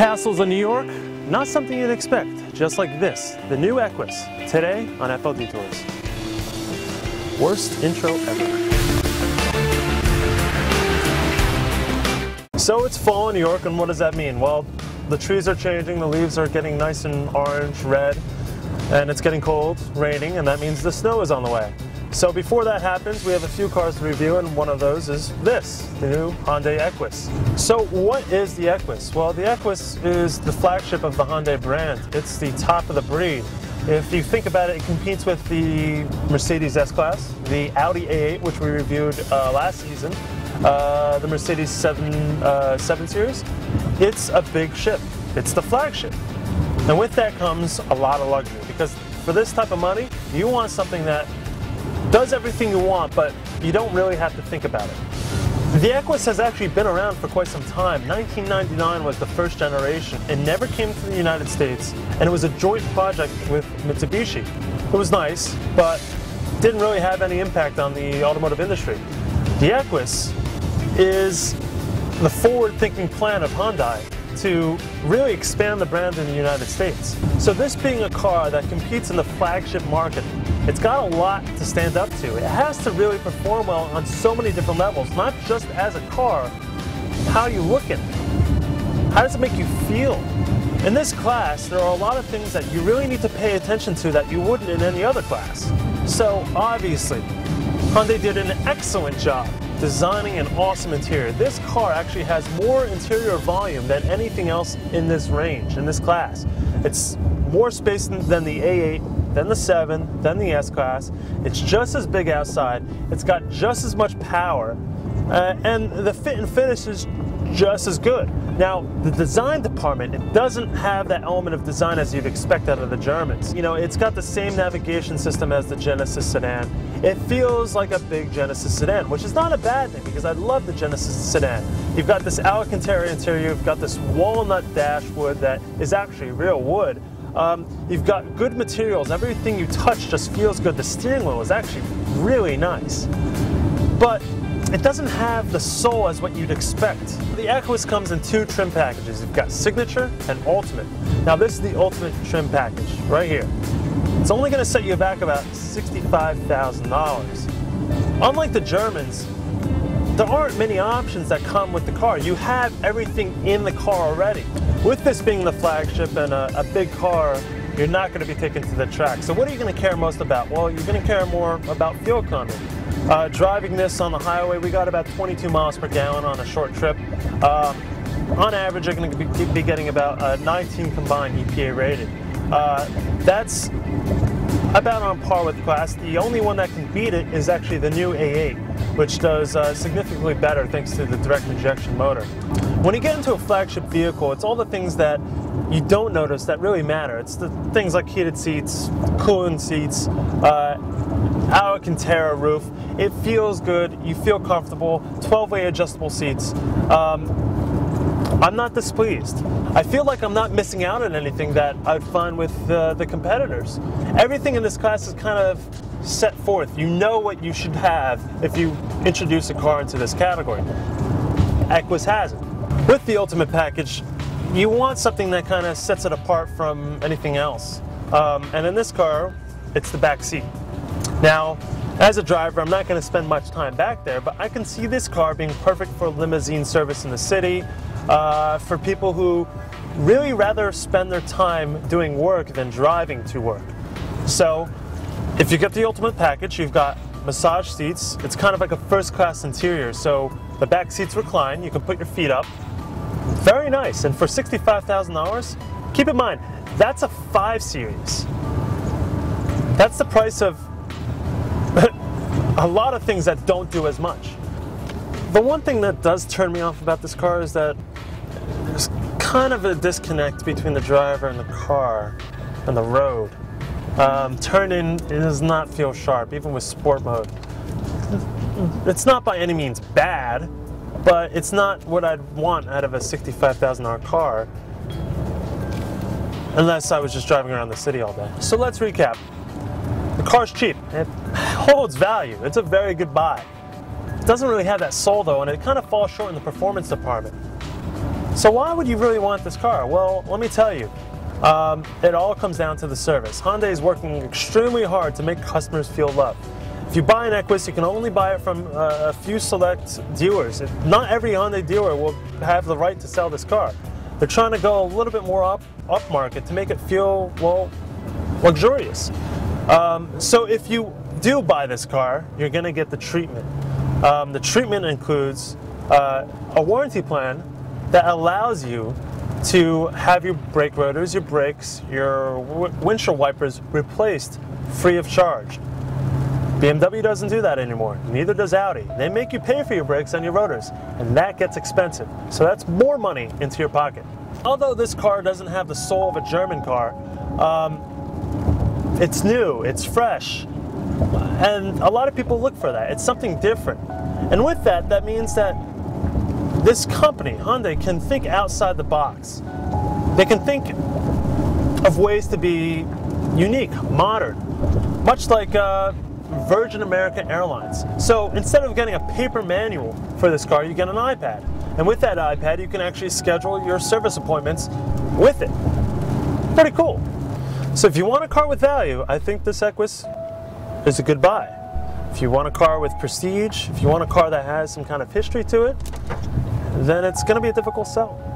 Castles in New York, not something you'd expect, just like this, the new Equus, today on FLDetours. Worst intro ever. So it's fall in New York, and what does that mean? Well, the trees are changing, the leaves are getting nice and orange, red, and it's getting cold, raining, and that means the snow is on the way. So before that happens, we have a few cars to review, and one of those is this, the new Hyundai Equus. So what is the Equus? Well, the Equus is the flagship of the Hyundai brand. It's the top of the breed. If you think about it, it competes with the Mercedes S-Class, the Audi A8, which we reviewed last season, the Mercedes 7 Series. It's a big ship. It's the flagship. And with that comes a lot of luxury, because for this type of money, you want something that does everything you want, but you don't really have to think about it. The Equus has actually been around for quite some time. 1999 was the first generation. It never came to the United States, and it was a joint project with Mitsubishi. It was nice, but didn't really have any impact on the automotive industry. The Equus is the forward-thinking plan of Hyundai to really expand the brand in the United States. So this being a car that competes in the flagship market, it's got a lot to stand up to. It has to really perform well on so many different levels, not just as a car, how you look at it. How does it make you feel? In this class, there are a lot of things that you really need to pay attention to that you wouldn't in any other class. So obviously, Hyundai did an excellent job designing an awesome interior. This car actually has more interior volume than anything else in this range, in this class. It's more space than the A8, than the 7, than the S-Class. It's just as big outside. It's got just as much power, and the fit and finish is just as good. Now, the design department, it doesn't have that element of design as you'd expect out of the Germans. You know, it's got the same navigation system as the Genesis sedan. It feels like a big Genesis sedan, which is not a bad thing, because I love the Genesis sedan. You've got this Alcantara interior, you've got this walnut dashwood that is actually real wood. You've got good materials, everything you touch just feels good. The steering wheel is actually really nice. But it doesn't have the soul as what you'd expect. The Equus comes in two trim packages. You've got Signature and Ultimate. Now this is the Ultimate trim package, right here. It's only going to set you back about $65,000. Unlike the Germans, there aren't many options that come with the car. You have everything in the car already. With this being the flagship and a big car, you're not going to be taken to the track. So what are you going to care most about? Well, you're going to care more about fuel economy. Driving this on the highway, we got about 22 miles per gallon on a short trip. On average, you're going to be getting about 19 combined EPA rated. That's about on par with the class. The only one that can beat it is actually the new A8, which does significantly better thanks to the direct injection motor. When you get into a flagship vehicle, it's all the things that you don't notice that really matter. It's the things like heated seats, cooling seats, Alcantara roof. It feels good, you feel comfortable, 12-way adjustable seats. I'm not displeased. I feel like I'm not missing out on anything that I'd find with the competitors. Everything in this class is kind of set forth. You know what you should have if you introduce a car into this category. Equus has it. With the Ultimate package, you want something that kind of sets it apart from anything else. And in this car, it's the back seat. Now, as a driver, I'm not going to spend much time back there, but I can see this car being perfect for limousine service in the city, for people who really rather spend their time doing work than driving to work. So, if you get the Ultimate package, you've got massage seats. It's kind of like a first-class interior, so the back seats recline, you can put your feet up. Very nice, and for $65,000, keep in mind, that's a 5 Series. That's the price of a lot of things that don't do as much. The one thing that does turn me off about this car is that there's kind of a disconnect between the driver and the car and the road. Turn-in does not feel sharp, even with sport mode. It's not by any means bad, but it's not what I'd want out of a $65,000 car unless I was just driving around the city all day. So let's recap. The car's cheap. It holds value. It's a very good buy. It doesn't really have that soul though, and it kind of falls short in the performance department. So why would you really want this car? Well, let me tell you. It all comes down to the service. Hyundai is working extremely hard to make customers feel loved. If you buy an Equus, you can only buy it from a few select dealers. Not every Hyundai dealer will have the right to sell this car. They're trying to go a little bit more upmarket to make it feel, well, luxurious. So if you do buy this car, you're going to get the treatment. The treatment includes a warranty plan that allows you to have your brake rotors, your brakes, your windshield wipers replaced free of charge. BMW doesn't do that anymore, neither does Audi. They make you pay for your brakes and your rotors, and that gets expensive. So that's more money into your pocket. Although this car doesn't have the soul of a German car, it's new, it's fresh, and a lot of people look for that. It's something different. And with that, that means that this company, Hyundai, can think outside the box. They can think of ways to be unique, modern, much like Virgin America Airlines. So instead of getting a paper manual for this car, you get an iPad. And with that iPad, you can actually schedule your service appointments with it. Pretty cool. So if you want a car with value, I think this Equus is a good buy. If you want a car with prestige, if you want a car that has some kind of history to it, then it's going to be a difficult sell.